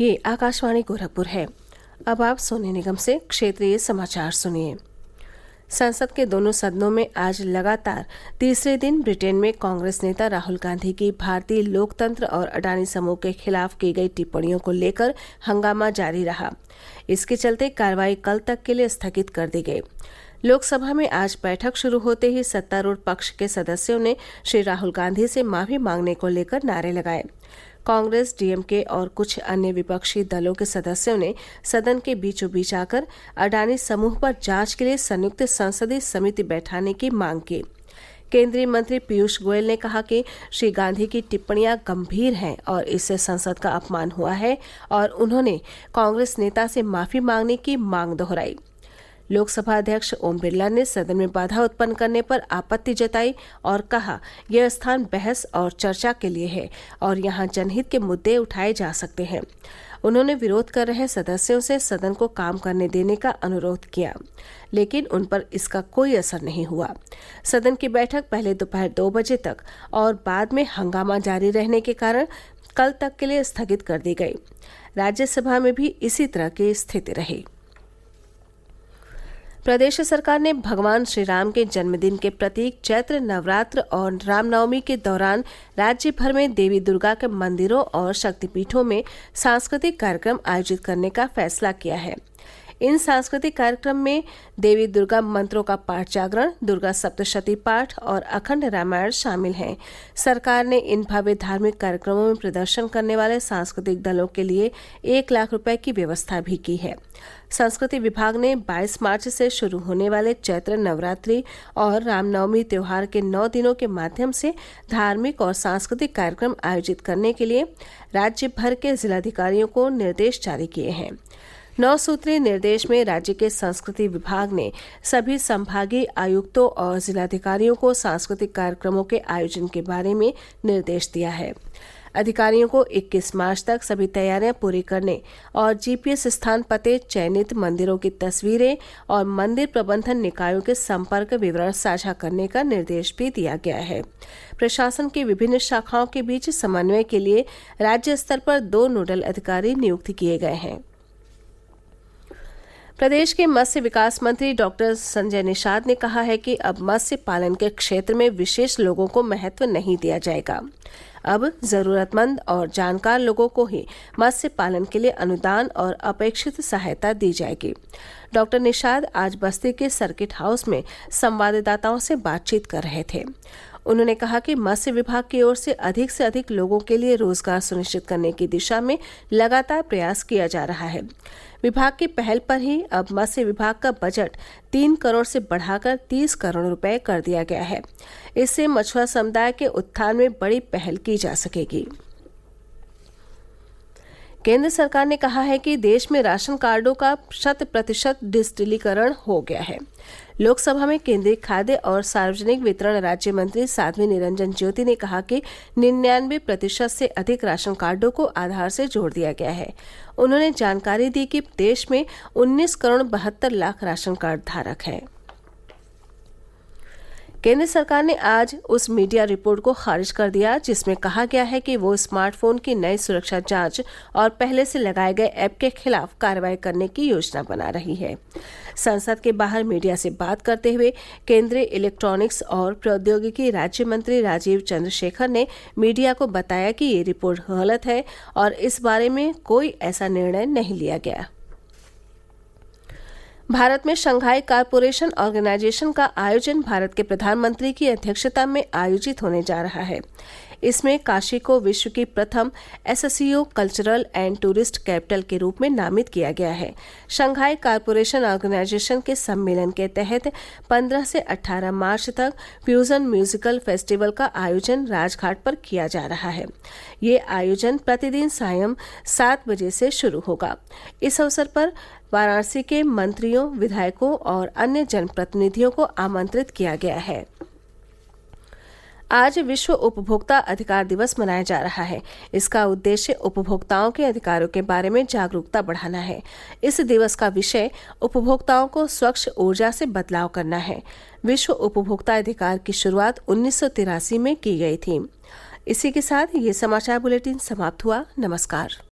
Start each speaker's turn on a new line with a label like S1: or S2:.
S1: ये आकाशवाणी गोरखपुर है। अब आप सोने निगम से क्षेत्रीय समाचार सुनिए। संसद के दोनों सदनों में आज लगातार तीसरे दिन ब्रिटेन में कांग्रेस नेता राहुल गांधी की भारतीय लोकतंत्र और अडानी समूह के खिलाफ की गई टिप्पणियों को लेकर हंगामा जारी रहा। इसके चलते कार्रवाई कल तक के लिए स्थगित कर दी गई। लोकसभा में आज बैठक शुरू होते ही सत्तारूढ़ पक्ष के सदस्यों ने श्री राहुल गांधी से माफी मांगने को लेकर नारे लगाए। कांग्रेस, डीएमके और कुछ अन्य विपक्षी दलों के सदस्यों ने सदन के बीचों बीच आकर अडानी समूह पर जांच के लिए संयुक्त संसदीय समिति बैठाने की मांग की। केंद्रीय मंत्री पीयूष गोयल ने कहा कि श्री गांधी की टिप्पणियां गंभीर हैं और इससे संसद का अपमान हुआ है और उन्होंने कांग्रेस नेता से माफी मांगने की मांग दोहराई। लोकसभा अध्यक्ष ओम बिरला ने सदन में बाधा उत्पन्न करने पर आपत्ति जताई और कहा, यह स्थान बहस और चर्चा के लिए है और यहाँ जनहित के मुद्दे उठाए जा सकते हैं। उन्होंने विरोध कर रहे सदस्यों से सदन को काम करने देने का अनुरोध किया, लेकिन उन पर इसका कोई असर नहीं हुआ। सदन की बैठक पहले दोपहर 2 बजे तक और बाद में हंगामा जारी रहने के कारण कल तक के लिए स्थगित कर दी गई। राज्यसभा में भी इसी तरह की स्थिति रही। प्रदेश सरकार ने भगवान श्री राम के जन्मदिन के प्रतीक चैत्र नवरात्र और रामनवमी के दौरान राज्य भर में देवी दुर्गा के मंदिरों और शक्तिपीठों में सांस्कृतिक कार्यक्रम आयोजित करने का फैसला किया है। इन सांस्कृतिक कार्यक्रम में देवी दुर्गा मंत्रों का पाठ जागरण, दुर्गा सप्तशती पाठ और अखंड रामायण शामिल हैं। सरकार ने इन भव्य धार्मिक कार्यक्रमों में प्रदर्शन करने वाले सांस्कृतिक दलों के लिए 1 लाख रुपए की व्यवस्था भी की है। संस्कृति विभाग ने 22 मार्च से शुरू होने वाले चैत्र नवरात्रि और रामनवमी त्योहार के 9 दिनों के माध्यम से धार्मिक और सांस्कृतिक कार्यक्रम आयोजित करने के लिए राज्य भर के जिलाधिकारियों को निर्देश जारी किए हैं। 9 सूत्रीय निर्देश में राज्य के संस्कृति विभाग ने सभी संभागीय आयुक्तों और जिलाधिकारियों को सांस्कृतिक कार्यक्रमों के आयोजन के बारे में निर्देश दिया है। अधिकारियों को 21 मार्च तक सभी तैयारियां पूरी करने और जीपीएस स्थान पते, चयनित मंदिरों की तस्वीरें और मंदिर प्रबंधन निकायों के संपर्क विवरण साझा करने का निर्देश भी दिया गया है। प्रशासन की विभिन्न शाखाओं के बीच समन्वय के लिए राज्य स्तर पर 2 नोडल अधिकारी नियुक्त किए गए हैं। प्रदेश के मत्स्य विकास मंत्री डॉक्टर संजय निषाद ने कहा है कि अब मत्स्य पालन के क्षेत्र में विशेष लोगों को महत्व नहीं दिया जाएगा। अब जरूरतमंद और जानकार लोगों को ही मत्स्य पालन के लिए अनुदान और अपेक्षित सहायता दी जाएगी। डॉक्टर निषाद आज बस्ती के सर्किट हाउस में संवाददाताओं से बातचीत कर रहे थे। उन्होंने कहा कि मत्स्य विभाग की ओर से अधिक लोगों के लिए रोजगार सुनिश्चित करने की दिशा में लगातार प्रयास किया जा रहा है। विभाग की पहल पर ही अब मत्स्य विभाग का बजट 3 करोड़ से बढ़ाकर 30 करोड़ रुपए कर दिया गया है। इससे मछुआरा समुदाय के उत्थान में बड़ी पहल की जा सकेगी। केंद्र सरकार ने कहा है कि देश में राशन कार्डों का 100% डिजिटलीकरण हो गया है। लोकसभा में केंद्रीय खाद्य और सार्वजनिक वितरण राज्य मंत्री साध्वी निरंजन ज्योति ने कहा कि 99% से अधिक राशन कार्डों को आधार से जोड़ दिया गया है। उन्होंने जानकारी दी कि देश में 19 करोड़ 72 लाख राशन कार्ड धारक हैं। केंद्र सरकार ने आज उस मीडिया रिपोर्ट को खारिज कर दिया जिसमें कहा गया है कि वो स्मार्टफोन की नई सुरक्षा जांच और पहले से लगाए गए ऐप के खिलाफ कार्रवाई करने की योजना बना रही है। संसद के बाहर मीडिया से बात करते हुए केंद्रीय इलेक्ट्रॉनिक्स और प्रौद्योगिकी राज्य मंत्री राजीव चंद्रशेखर ने मीडिया को बताया कि ये रिपोर्ट गलत है और इस बारे में कोई ऐसा निर्णय नहीं लिया गया। भारत में शंघाई कॉरपोरेशन ऑर्गेनाइजेशन का आयोजन भारत के प्रधानमंत्री की अध्यक्षता में आयोजित होने जा रहा है। इसमें काशी को विश्व की प्रथम SCO cultural and tourist capital के रूप में नामित किया गया है। शंघाई कॉरपोरेशन ऑर्गेनाइजेशन के सम्मेलन के तहत 15 से 18 मार्च तक फ्यूजन म्यूजिकल फेस्टिवल का आयोजन राजघाट पर किया जा रहा है। ये आयोजन प्रतिदिन सायं 7 बजे से शुरू होगा। इस अवसर पर वाराणसी के मंत्रियों, विधायकों और अन्य जनप्रतिनिधियों को आमंत्रित किया गया है। आज विश्व उपभोक्ता अधिकार दिवस मनाया जा रहा है। इसका उद्देश्य उपभोक्ताओं के अधिकारों के बारे में जागरूकता बढ़ाना है। इस दिवस का विषय उपभोक्ताओं को स्वच्छ ऊर्जा से बदलाव करना है। विश्व उपभोक्ता अधिकार की शुरुआत 1983 में की गई थी। इसी के साथ ये समाचार बुलेटिन समाप्त हुआ। नमस्कार।